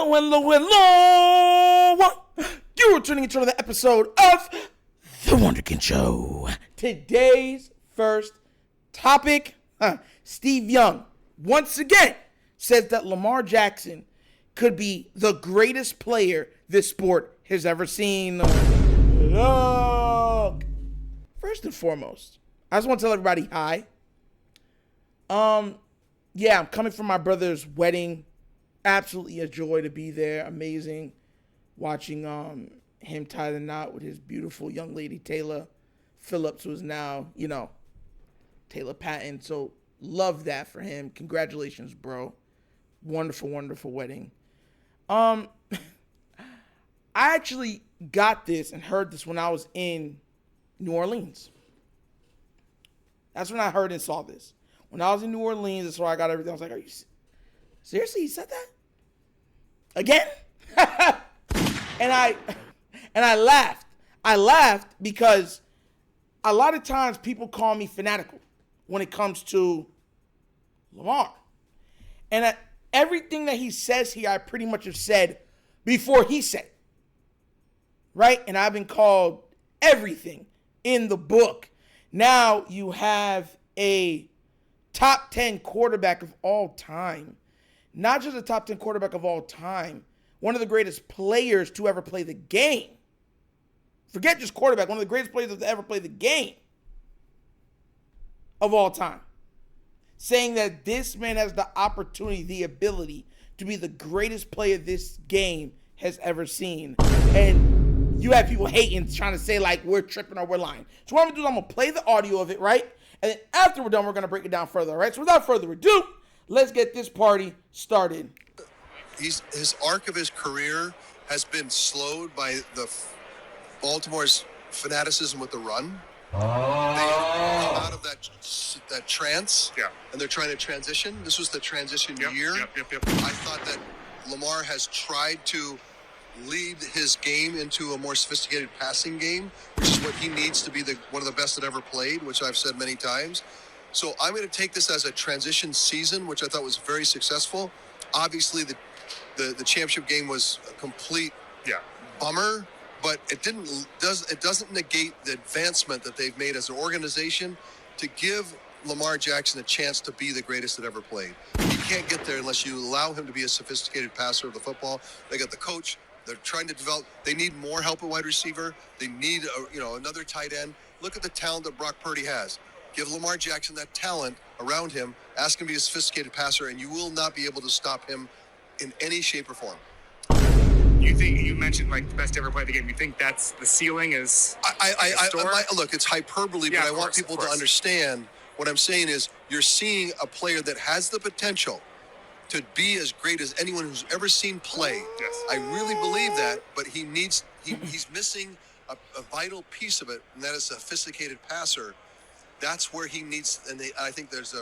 Hello. You're tuning into another episode of The Wunderkind Show. Today's first topic, Steve Young once again says that Lamar Jackson could be the greatest player this sport has ever seen. Look. First and foremost, I just want to tell everybody hi. Yeah, I'm coming from my brother's wedding. Absolutely a joy to be there. Amazing watching him tie the knot with his beautiful young lady Taylor Phillips, who is now, Taylor Patton. So love that for him. Congratulations, bro. Wonderful, wonderful wedding. I actually got this and heard this when I was in New Orleans. That's when I heard and saw this. When I was in New Orleans, that's where I got everything. I was like, are you seriously? You said that? Again? and I laughed. I laughed because a lot of times people call me fanatical when it comes to Lamar. And everything that he says here, I pretty much have said before he said it. Right? And I've been called everything in the book. Now you have a top 10 quarterback of all time. Not just a top 10 quarterback of all time. One of the greatest players to ever play the game. Forget just quarterback. One of the greatest players to ever play the game of all time. Saying that this man has the opportunity, the ability to be the greatest player this game has ever seen. And you have people hating, trying to say like we're tripping or we're lying. So what I'm going to do is I'm going to play the audio of it, right? And then after we're done, we're going to break it down further, all right? So without further ado, let's get this party started. His arc of his career has been slowed by the Baltimore's fanaticism with the run. They come out of that trance, and they're trying to transition. This was the transition year. Yep. I thought that Lamar has tried to lead his game into a more sophisticated passing game, which is what he needs to be one of the best that ever played, which I've said many times. So I'm going to take this as a transition season, which I thought was very successful. Obviously, the championship game was a complete bummer, but it doesn't negate the advancement that they've made as an organization to give Lamar Jackson a chance to be the greatest that ever played. You can't get there unless you allow him to be a sophisticated passer of the football. They got the coach. They're trying to develop. They need more help at wide receiver. They need another tight end. Look at the talent that Brock Purdy has. Give Lamar Jackson that talent around him. Ask him to be a sophisticated passer, and you will not be able to stop him in any shape or form. You mentioned like the best ever play the game. You think that's the ceiling is? Look, it's hyperbole, but I want people to understand what I'm saying is you're seeing a player that has the potential to be as great as anyone who's ever seen play. Yes. I really believe that, but he's missing a vital piece of it, and that is a sophisticated passer. That's where he needs, and I think there's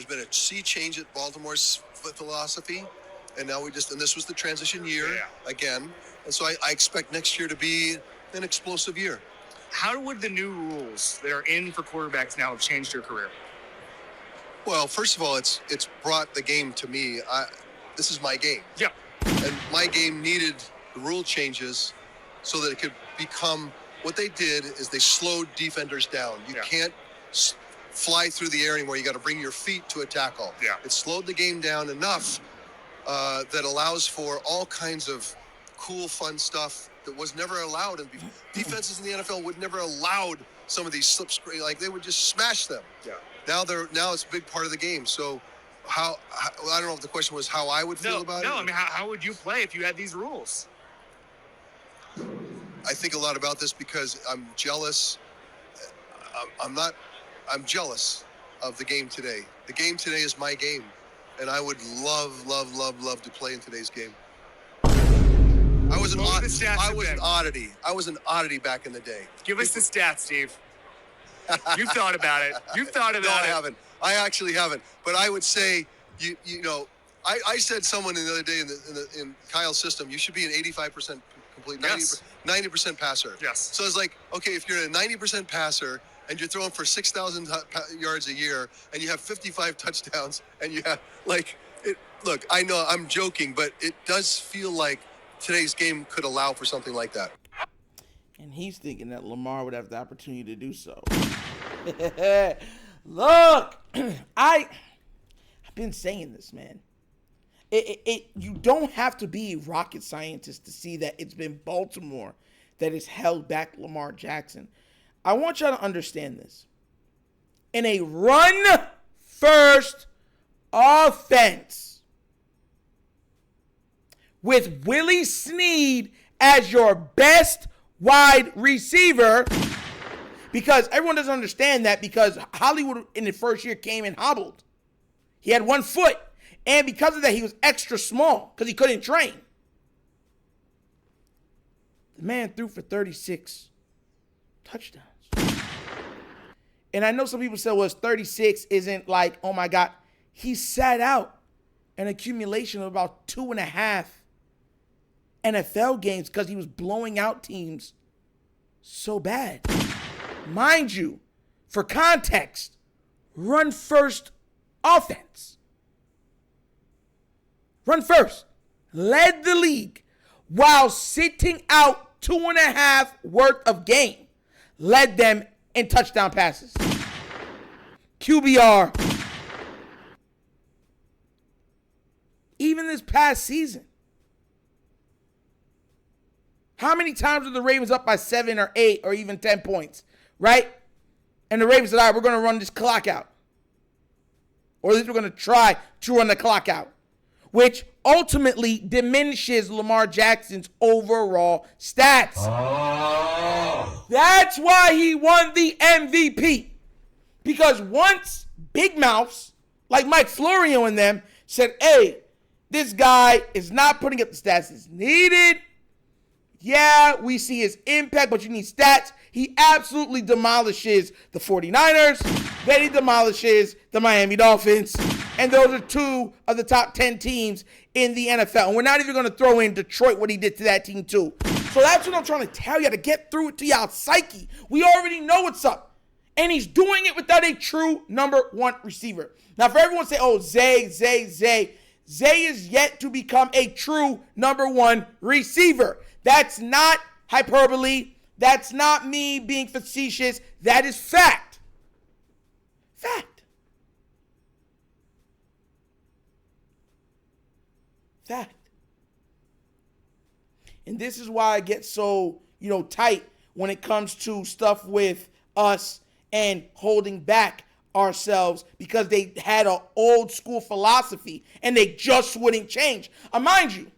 been a sea change at Baltimore's philosophy, and now this was the transition year again, and so I expect next year to be an explosive year. How would the new rules that are in for quarterbacks now have changed your career? Well, first of all, it's brought the game to me. This is my game. Yeah. And my game needed the rule changes so that it could become what they did is they slowed defenders down. You can't fly through the air anymore. You got to bring your feet to a tackle. Yeah. It slowed the game down enough that allows for all kinds of cool, fun stuff that was never allowed. And defenses in the NFL would never allowed some of these slips. Like they would just smash them. Yeah. Now it's a big part of the game. So I don't know if the question was how I would feel about it. No, I mean, how would you play if you had these rules? I think a lot about this because I'm jealous. I'm jealous of the game today. The game today is my game. And I would love to play in today's game. I was an oddity. I was an oddity back in the day. Give us the stats, Steve. You've thought about it. No, I haven't. I actually haven't. But I would say, I said someone the other day in Kyle's system, you should be an 85% complete, 90% passer. Yes. So it's like, okay, if you're a 90% passer and you're throwing for 6,000 yards a year and you have 55 touchdowns and you have Look, I know I'm joking, but it does feel like today's game could allow for something like that. And he's thinking that Lamar would have the opportunity to do so. Look, I've been saying this, man. You don't have to be a rocket scientist to see that it's been Baltimore that has held back Lamar Jackson. I want y'all to understand this. In a run-first offense with Willie Snead as your best wide receiver, because everyone doesn't understand that, because Hollywood in the first year came and hobbled. He had 1 foot, and because of that, he was extra small because he couldn't train. The man threw for 36 touchdowns. And I know some people say, well, 36 isn't like, oh my God. He sat out an accumulation of about 2.5 NFL games because he was blowing out teams so bad. Mind you, for context, run first offense. Run first. Led the league while sitting out 2.5 worth of game. Led them in touchdown passes. QBR. Even this past season. How many times were the Ravens up by 7 or 8 or even 10 points, right? And the Ravens said, all right, we're going to run this clock out. Or at least we're going to try to run the clock out, which ultimately diminishes Lamar Jackson's overall stats. Oh. That's why he won the MVP. Because once big mouths like Mike Florio and them said, hey, this guy is not putting up the stats that's needed. Yeah, we see his impact, but you need stats. He absolutely demolishes the 49ers. Then he demolishes the Miami Dolphins. And those are 2 of the top 10 teams in the NFL. And we're not even going to throw in Detroit, what he did to that team too. So that's what I'm trying to tell you, to get through it to y'all psyche. We already know what's up. And he's doing it without a true number 1 receiver. Now, for everyone to say, oh, Zay is yet to become a true number 1 receiver. That's not hyperbole. That's not me being facetious. That is fact. Fact. Fact. And this is why I get so, tight when it comes to stuff with us and holding back ourselves, because they had an old school philosophy and they just wouldn't change. Mind you,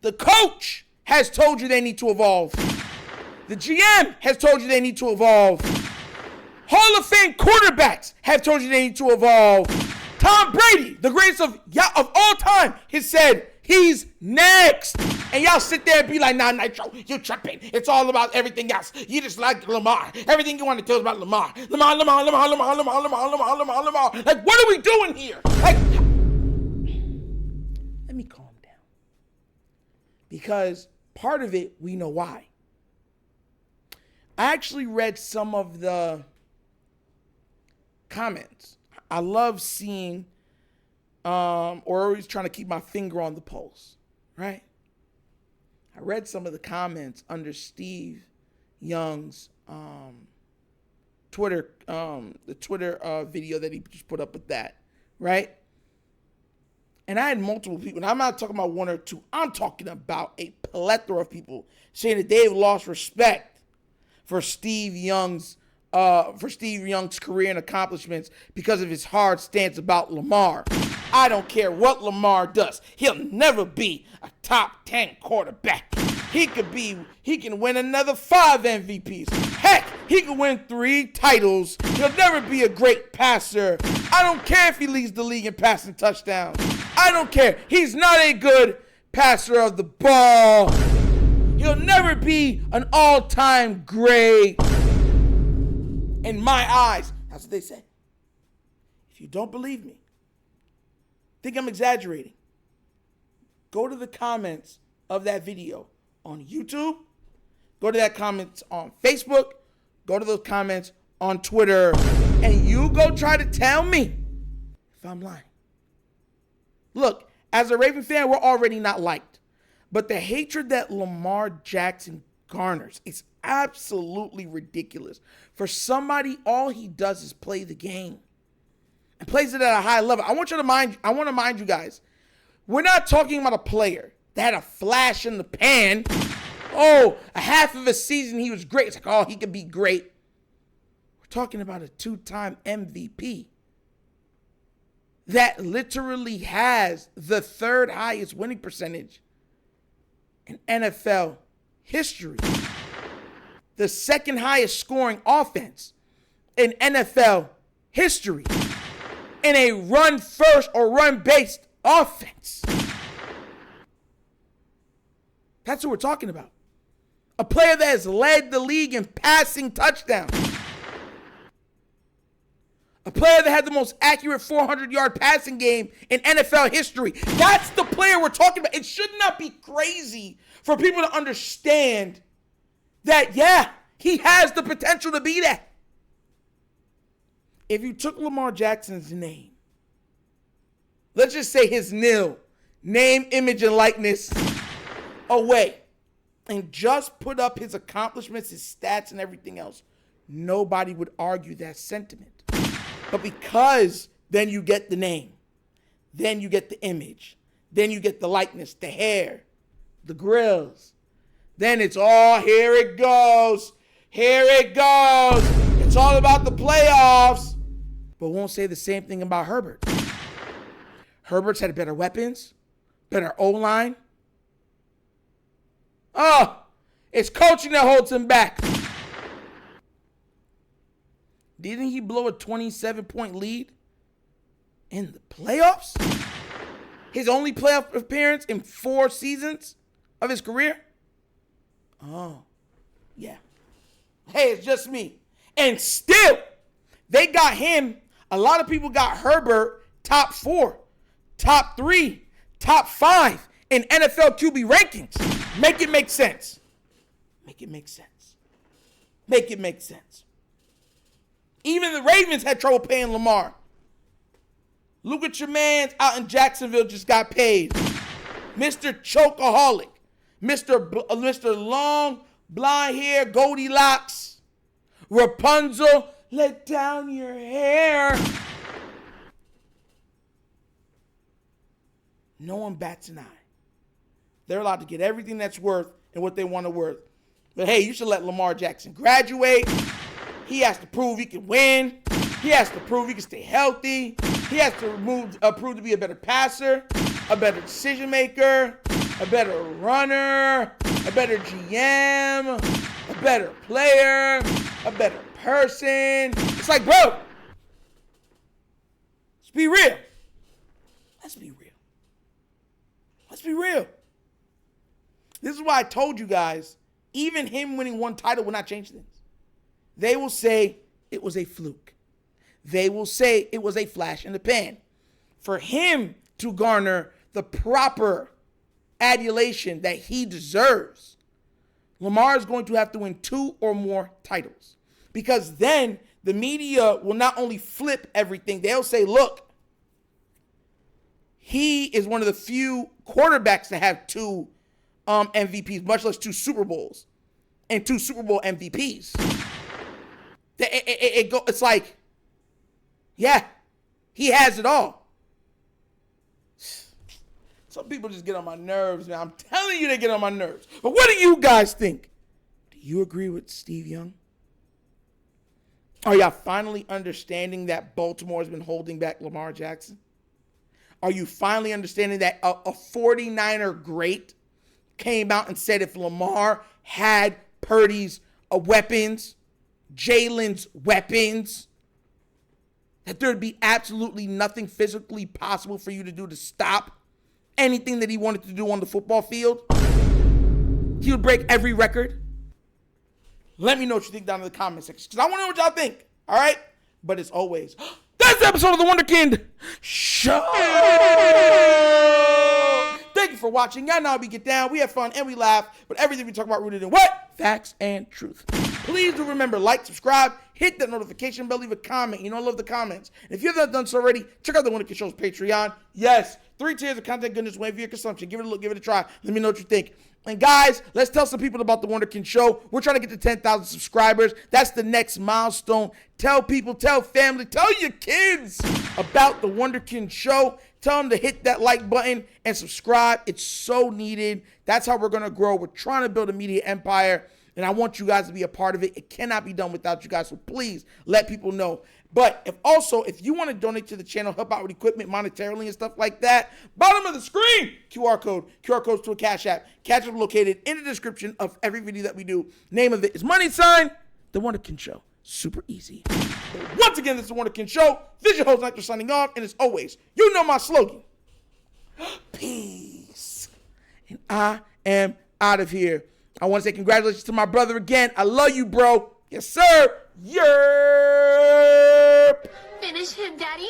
the coach has told you they need to evolve. The GM has told you they need to evolve. Hall of Fame quarterbacks have told you they need to evolve. Tom Brady, the greatest of all time, has said he's next. And y'all sit there and be like, nah, Nitro, you tripping. It's all about everything else. You just like Lamar. Everything you want to tell is about Lamar. Lamar. Like, what are we doing here? Like, let me calm down. Because part of it, we know why. I actually read some of the comments. I love seeing, or always trying to keep my finger on the pulse, right? I read some of the comments under Steve Young's Twitter, the Twitter video that he just put up with that, right? And I had multiple people, and I'm not talking about 1 or 2. I'm talking about a plethora of people saying that they've lost respect for Steve Young's career and accomplishments because of his hard stance about Lamar. I don't care what Lamar does. He'll never be a top 10 quarterback. He can win another 5 MVPs. Heck, he could win 3 titles. He'll never be a great passer. I don't care if he leads the league in passing touchdowns. I don't care. He's not a good passer of the ball. He'll never be an all-time great. In my eyes, that's what they say. If you don't believe me, think I'm exaggerating, go to the comments of that video on YouTube, go to that comments on Facebook, go to those comments on Twitter, and you go try to tell me if I'm lying. Look, as a Raven fan, we're already not liked. But the hatred that Lamar Jackson garners is absolutely ridiculous. For somebody, all he does is play the game. And plays it at a high level. I want to mind you guys, we're not talking about a player that had a flash in the pan. Oh, a half of a season he was great. It's like, oh, he could be great. We're talking about a 2-time MVP that literally has the 3rd highest winning percentage in NFL history. The 2nd highest scoring offense in NFL history. In a run-first or run-based offense. That's what we're talking about. A player that has led the league in passing touchdowns. A player that had the most accurate 400-yard passing game in NFL history. That's the player we're talking about. It should not be crazy for people to understand that, yeah, he has the potential to be that. If you took Lamar Jackson's name, let's just say his name, image, and likeness away, and just put up his accomplishments, his stats, and everything else, nobody would argue that sentiment. But because then you get the name, then you get the image, then you get the likeness, the hair, the grills, then it's all, here it goes. It's all about the playoffs. But won't say the same thing about Herbert. Herbert's had better weapons, better O-line. Oh, it's coaching that holds him back. Didn't he blow a 27-point lead in the playoffs? His only playoff appearance in 4 seasons of his career? Oh, yeah. Hey, it's just me. And still, they got him. A lot of people got Herbert top 4, top 3, top 5 in NFL QB rankings. Make it make sense. Make it make sense. Make it make sense. Even the Ravens had trouble paying Lamar. Look at your man out in Jacksonville just got paid. Mr. Chokeaholic. Mr. Long, blonde hair, Goldilocks. Rapunzel, let down your hair. No one bats an eye. They're allowed to get everything that's worth and what they want to worth. But hey, you should let Lamar Jackson graduate. He has to prove he can win. He has to prove he can stay healthy. He has to prove to be a better passer, a better decision maker, a better runner, a better GM, a better player, a better person. It's like, bro, let's be real. Let's be real. Let's be real. This is why I told you guys, even him winning one title will not change things. They will say it was a fluke. They will say it was a flash in the pan. For him to garner the proper adulation that he deserves, Lamar is going to have to win 2 or more titles. Because then the media will not only flip everything, they'll say, look, he is one of the few quarterbacks to have 2 MVPs, much less 2 Super Bowls and 2 Super Bowl MVPs. It's like, yeah, he has it all. Some people just get on my nerves, man. I'm telling you they get on my nerves. But what do you guys think? Do you agree with Steve Young? Are y'all finally understanding that Baltimore has been holding back Lamar Jackson? Are you finally understanding that a 49er great came out and said if Lamar had Purdy's weapons, Jalen's weapons, that there'd be absolutely nothing physically possible for you to do to stop anything that he wanted to do on the football field? He would break every record. Let me know what you think down in the comment section, because I want to know what y'all think, all right? But as always, that's the episode of The Wunderkind Show. Thank you for watching. Y'all know how we get down. We have fun and we laugh, but everything we talk about rooted in what? Facts and truth. Please do remember, like, subscribe, hit that notification bell, leave a comment. You know I love the comments. And if you haven't done so already, check out the Wunderkind Show's Patreon. Yes, 3 tiers of content goodness waiting for your consumption. Give it a look, give it a try. Let me know what you think. And guys, let's tell some people about the Wunderkind Show. We're trying to get to 10,000 subscribers. That's the next milestone. Tell people, tell family, tell your kids about the Wunderkind Show. Tell them to hit that like button and subscribe. It's so needed. That's how we're going to grow. We're trying to build a media empire, and I want you guys to be a part of it. It cannot be done without you guys, so please let people know. But if you want to donate to the channel, help out with equipment monetarily and stuff like that, bottom of the screen, QR codes to a Cash App. Cash App located in the description of every video that we do. Name of it is The Wunderkind Show. Super easy. But once again, this is The Wunderkind Show. This is your host, Nectar, signing off. And as always, you know my slogan. Peace. And I am out of here. I want to say congratulations to my brother again. I love you, bro. Yes, sir. Yerp. Finish him, Daddy.